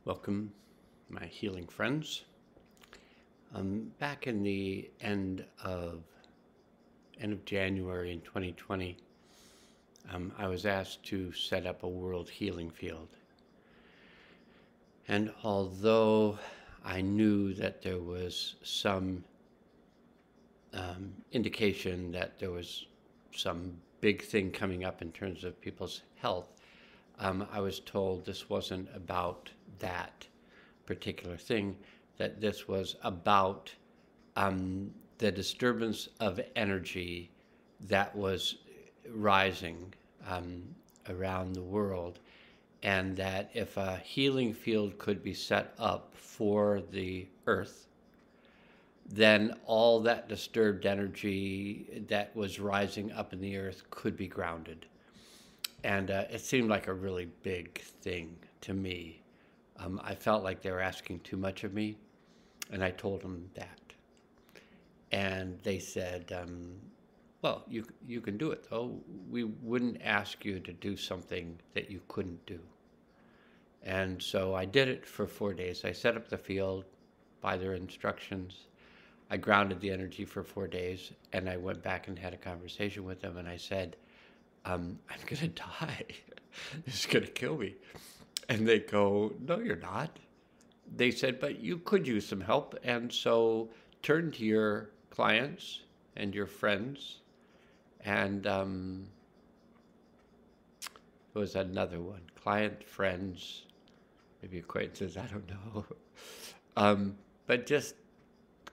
Welcome, my healing friends. Back in the end of January in 2020, I was asked to set up a world healing field. And although I knew that there was some indication that there was some big thing coming up in terms of people's health, I was told this wasn't about that particular thing, that this was about the disturbance of energy that was rising around the world, and that if a healing field could be set up for the earth, then all that disturbed energy that was rising up in the earth could be grounded. And it seemed like a really big thing to me. I felt like they were asking too much of me, and I told them that. And they said, well, you can do it, though. We wouldn't ask you to do something that you couldn't do. And so I did it for 4 days. I set up the field by their instructions. I grounded the energy for 4 days, and I went back and had a conversation with them, and I said, I'm going to die. This is going to kill me. And they go, no, you're not. They said, but you could use some help. And so turn to your clients and your friends. And there was another one, client, friends, maybe acquaintances, I don't know. But just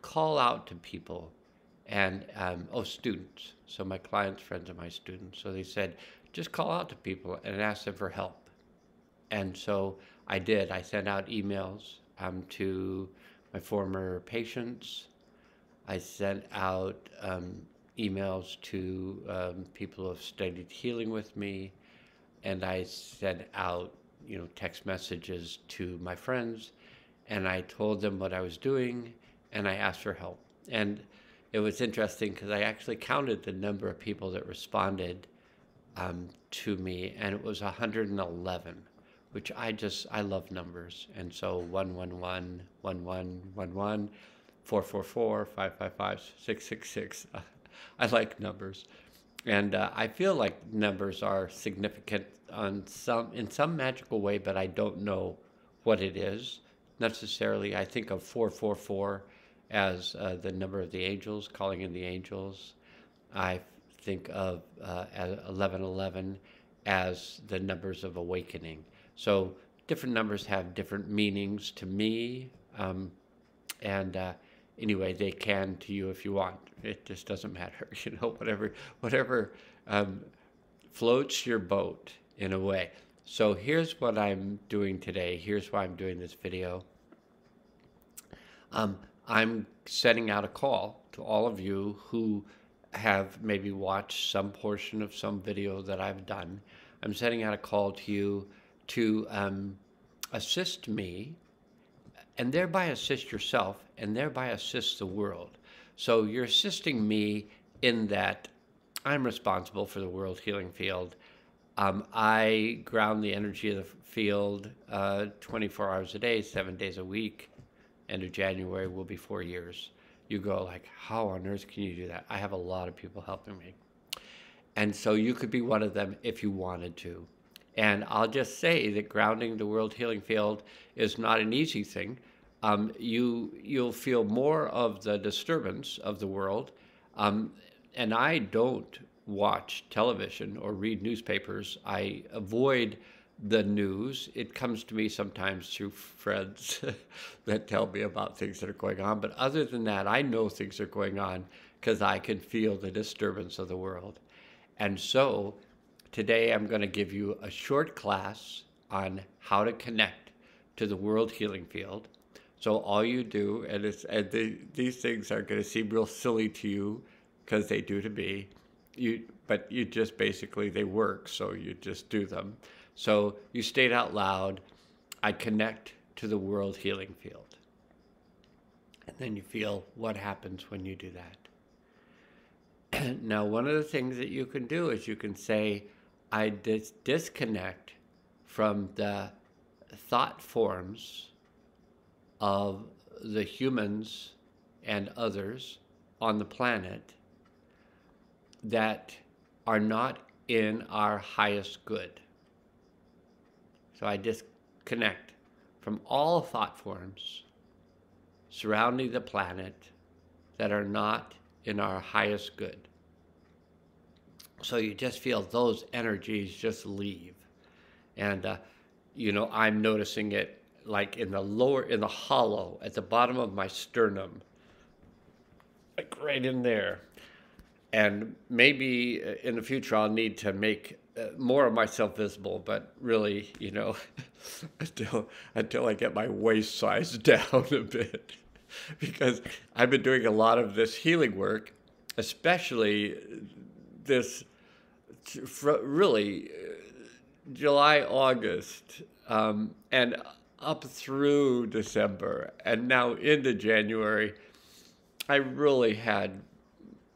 call out to people. And, students. So my clients, friends, and my students. So they said, just call out to people and ask them for help. And so I did. I sent out emails to my former patients. I sent out emails to people who have studied healing with me. And I sent out, text messages to my friends. And I told them what I was doing, and I asked for help. And it was interesting because I actually counted the number of people that responded to me, and it was 111, which I love numbers. And so 111, 1111, 444, 555, 666. I like numbers. And I feel like numbers are significant in some magical way, but I don't know what it is necessarily. I think of 444 as the number of the angels, calling in the angels. I think of 1111 as the numbers of awakening. So different numbers have different meanings to me. Anyway, they can to you if you want. It just doesn't matter, whatever floats your boat in a way. So here's what I'm doing today. Here's why I'm doing this video. I'm setting out a call to all of you who have maybe watched some portion of some video that I've done. I'm setting out a call to you to assist me, and thereby assist yourself, and thereby assist the world. So you're assisting me in that I'm responsible for the world healing field. I ground the energy of the field 24 hours a day, 7 days a week. End of January will be 4 years. You go like, how on earth can you do that? I have a lot of people helping me. And so you could be one of them if you wanted to. And I'll just say that grounding the world healing field is not an easy thing. You'll feel more of the disturbance of the world. And I don't watch television or read newspapers. I avoid the news. It comes to me sometimes through friends that tell me about things that are going on. But other than that, I know things are going on because I can feel the disturbance of the world. And so today I'm going to give you a short class on how to connect to the world healing field. So all you do, these things are going to seem real silly to you because they do to me, but you just basically, they work, so you just do them. So you state out loud, I connect to the world healing field. And then you feel what happens when you do that. Now, one of the things that you can do is you can say, I disconnect from the thought forms of the humans and others on the planet that are not in our highest good. So I disconnect from all thought forms surrounding the planet that are not in our highest good. So you just feel those energies just leave. And, I'm noticing it like in the hollow, at the bottom of my sternum, like right in there. And maybe in the future I'll need to make more of myself visible, but really, until I get my waist size down a bit, because I've been doing a lot of this healing work, especially this really July, August, and up through December, and now into January. I really had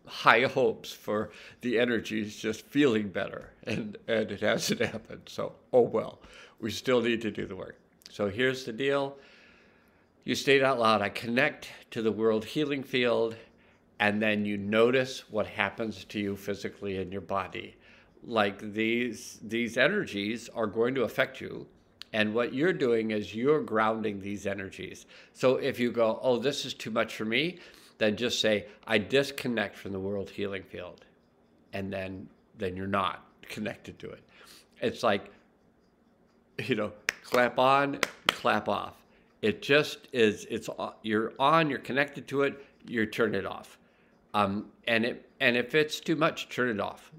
high hopes for the energies just feeling better, and it hasn't happened. So, oh well, we still need to do the work. So here's the deal. You state out loud, I connect to the world healing field, and then you notice what happens to you physically in your body. Like these energies are going to affect you, and what you're doing is you're grounding these energies. So if you go, oh, this is too much for me, then just say, I disconnect from the world healing field. And then you're not connected to it. It's like, clap on, clap off. It just is, you're on, you're connected to it, you turn it off. And if it's too much, turn it off.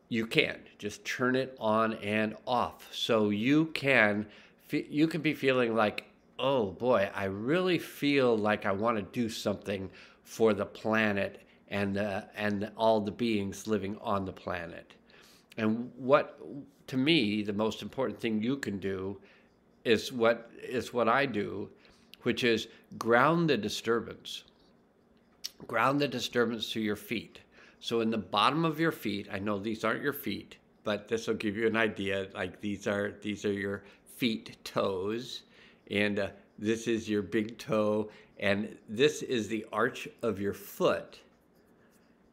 You can just turn it on and off. So you can be feeling like, oh boy, I really feel like I want to do something for the planet and all the beings living on the planet. And what, to me, the most important thing you can do is what I do, which is ground the disturbance. Ground the disturbance to your feet. So in the bottom of your feet, I know these aren't your feet, but this will give you an idea. Like these are your feet toes, and this is your big toe, and this is the arch of your foot.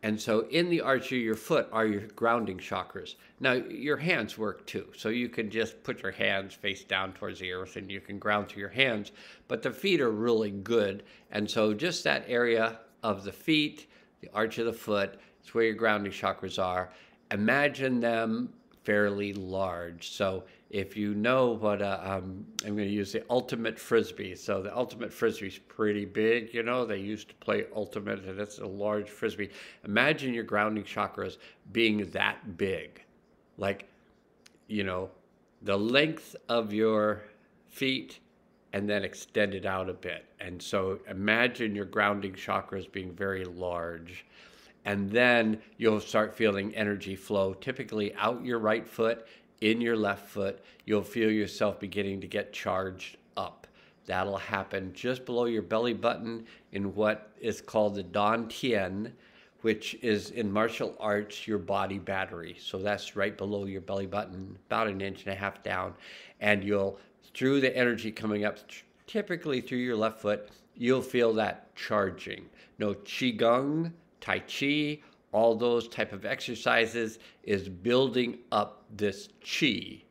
And so in the arch of your foot are your grounding chakras. Now your hands work too, so you can just put your hands face down towards the earth and you can ground to your hands, but the feet are really good. And so just that area of the feet, the arch of the foot, it's where your grounding chakras are. Imagine them fairly large. So if you know what, I'm going to use the ultimate frisbee. So the ultimate frisbee is pretty big, they used to play ultimate, and it's a large frisbee. Imagine your grounding chakras being that big, like, the length of your feet and then extend it out a bit. And so imagine your grounding chakras being very large. And then you'll start feeling energy flow, typically out your right foot, in your left foot. You'll feel yourself beginning to get charged up. That'll happen just below your belly button in what is called the Dantian, which is in martial arts your body battery. So that's right below your belly button, about 1.5 inches down. And through the energy coming up, typically through your left foot, you'll feel that charging. No Qigong, Tai Chi, all those type of exercises is building up this Qi,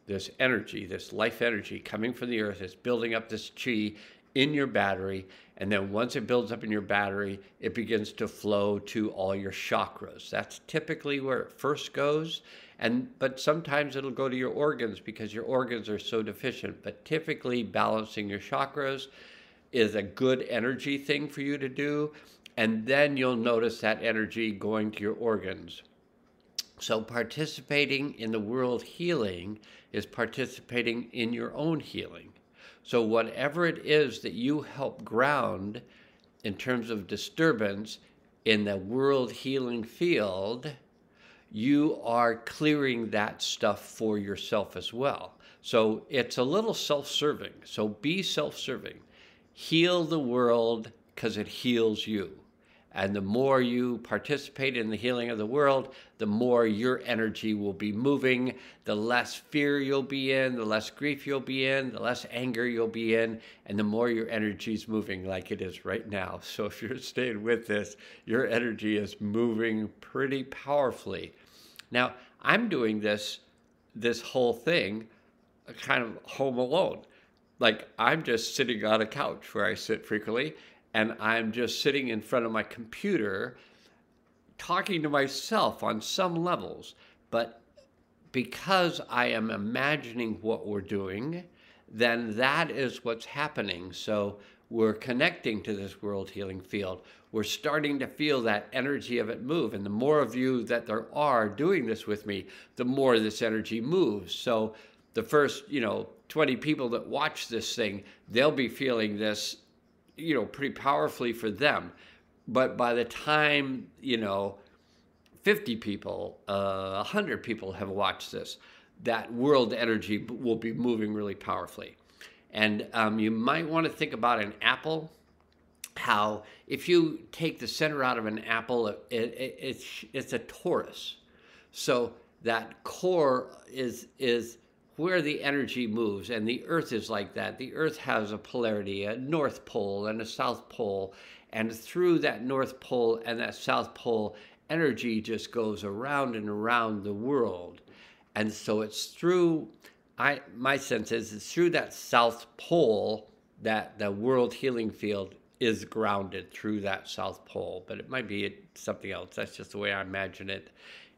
this energy, this life energy coming from the earth. Is building up this Qi in your battery. And then once it builds up in your battery, it begins to flow to all your chakras. That's typically where it first goes. But sometimes it'll go to your organs because your organs are so deficient. But typically balancing your chakras is a good energy thing for you to do. And then you'll notice that energy going to your organs. So participating in the world healing is participating in your own healing. So whatever it is that you help ground in terms of disturbance in the world healing field, you are clearing that stuff for yourself as well. So it's a little self-serving. So be self-serving. Heal the world because it heals you. And the more you participate in the healing of the world, the more your energy will be moving, the less fear you'll be in, the less grief you'll be in, the less anger you'll be in, and the more your energy is moving like it is right now. So if you're staying with this, your energy is moving pretty powerfully. Now, I'm doing this whole thing kind of home alone. Like, I'm just sitting on a couch where I sit frequently, and I'm just sitting in front of my computer talking to myself on some levels. But because I am imagining what we're doing, then that is what's happening. So we're connecting to this world healing field. We're starting to feel that energy of it move. And the more of you that there are doing this with me, the more this energy moves. So the first, 20 people that watch this thing, they'll be feeling this, pretty powerfully for them. But by the time, 50 people, 100 people have watched this, that world energy will be moving really powerfully. And you might want to think about an apple, how if you take the center out of an apple, it's a torus. So that core is where the energy moves, and the earth is like that. The earth has a polarity, a north pole and a south pole, and through that north pole and that south pole, energy just goes around and around the world. And so it's through, my sense is it's through that south pole that the world healing field is grounded, through that south pole. But it might be something else. That's just the way I imagine it.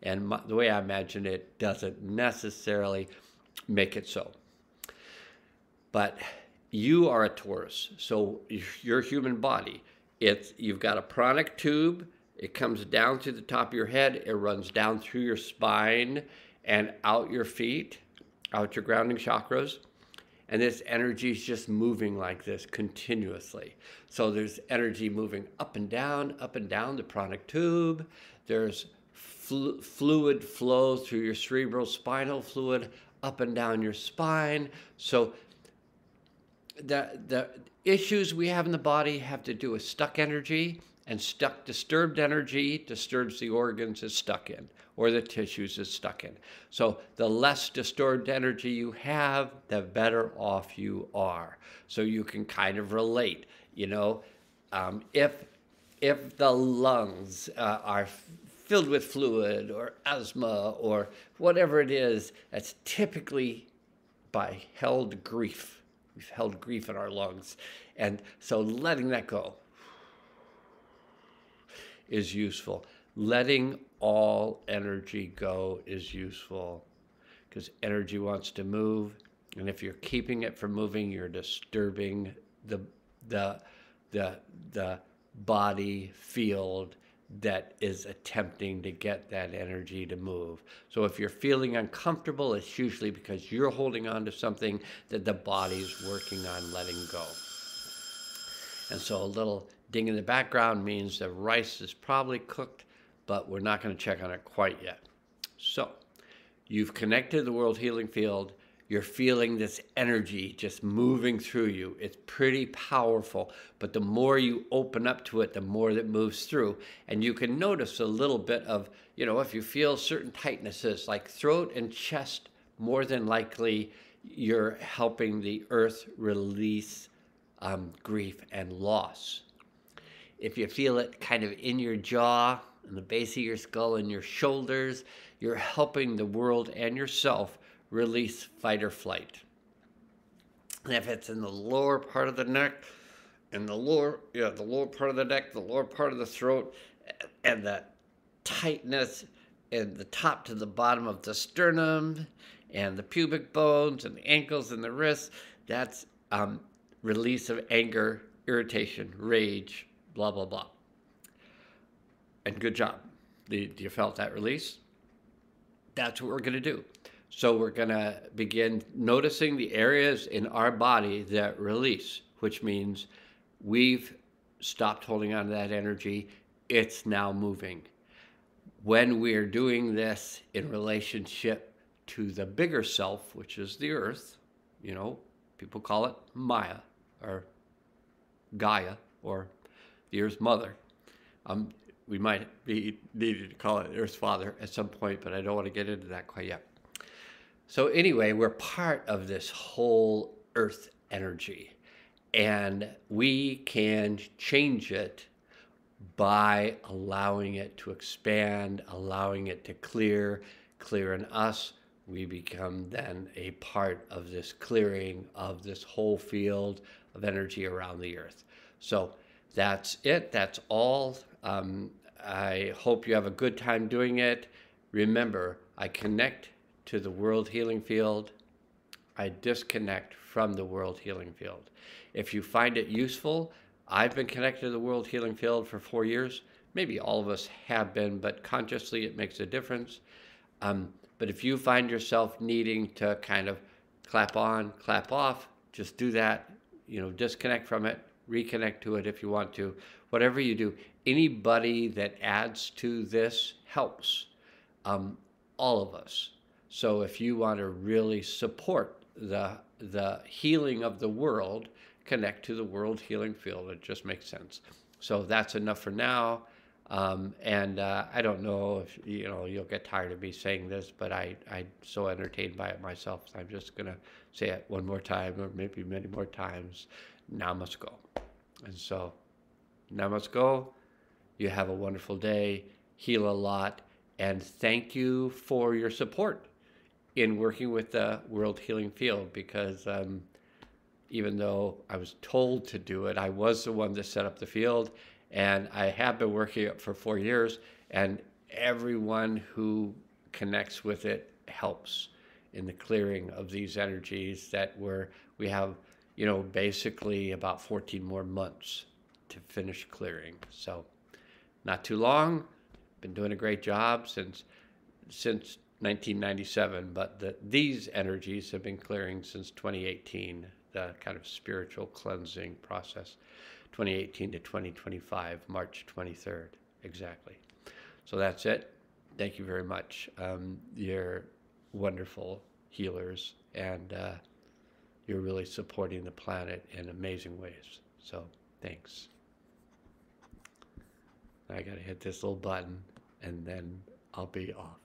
And the way I imagine it doesn't necessarily make it so. But you are a torus. So your human body, you've got a pranic tube. It comes down to the top of your head. It runs down through your spine and out your feet, out your grounding chakras. And this energy is just moving like this continuously. So there's energy moving up and down the pranic tube. There's fluid flow through your cerebral spinal fluid up and down your spine. So the issues we have in the body have to do with stuck energy, and disturbed energy disturbs the organs it's stuck in, or the tissues it's stuck in. So the less disturbed energy you have, the better off you are. So you can kind of relate, if the lungs are filled with fluid or asthma or whatever it is, that's typically by held grief. We've held grief in our lungs. And so letting that go is useful. Letting all energy go is useful, because energy wants to move. And if you're keeping it from moving, you're disturbing the body field that is attempting to get that energy to move. So if you're feeling uncomfortable, it's usually because you're holding on to something that the body's working on letting go. And so a little ding in the background means the rice is probably cooked, but we're not going to check on it quite yet. So you've connected the world healing field. You're feeling this energy just moving through you. It's pretty powerful, but the more you open up to it, the more that moves through. And you can notice a little bit of, if you feel certain tightnesses like throat and chest, more than likely you're helping the earth release grief and loss. If you feel it kind of in your jaw, in the base of your skull, and your shoulders, you're helping the world and yourself release fight or flight. And if it's in the lower part of the neck, and the lower part of the neck, the lower part of the throat, and the tightness and the top to the bottom of the sternum, and the pubic bones, and the ankles and the wrists, that's release of anger, irritation, rage, blah, blah, blah. And good job. Do you felt that release? That's what we're going to do. So we're going to begin noticing the areas in our body that release, which means we've stopped holding on to that energy. It's now moving. When we're doing this in relationship to the bigger self, which is the earth, people call it Maya or Gaia or the earth's mother. Um, we might be needing to call it Earth Father at some point, but I don't want to get into that quite yet. So anyway, we're part of this whole Earth energy, and we can change it by allowing it to expand, allowing it to clear in us. We become then a part of this clearing of this whole field of energy around the earth. So that's it. That's all. I hope you have a good time doing it. Remember, I connect to the world healing field. I disconnect from the world healing field. If you find it useful, I've been connected to the world healing field for 4 years. Maybe all of us have been, but consciously it makes a difference. But if you find yourself needing to kind of clap on, clap off, just do that. Disconnect from it, reconnect to it if you want to. Whatever you do, anybody that adds to this helps all of us. So if you want to really support the healing of the world, connect to the world healing field. It just makes sense. So that's enough for now. I don't know if you'll get tired of me saying this, but I'm so entertained by it myself. So I'm just gonna say it one more time, or maybe many more times. Namaste. And so, namaste. You have a wonderful day. Heal a lot, and thank you for your support in working with the World Healing Field, because even though I was told to do it, I was the one that set up the field, and I have been working it for 4 years, and everyone who connects with it helps in the clearing of these energies that we have, basically about 14 more months to finish clearing. So not too long. Been doing a great job since 1997, but these energies have been clearing since 2018, the kind of spiritual cleansing process, 2018 to 2025, March 23rd, exactly. So that's it. Thank you very much. You're wonderful healers, and you're really supporting the planet in amazing ways. So thanks. I got to hit this little button, and then I'll be off.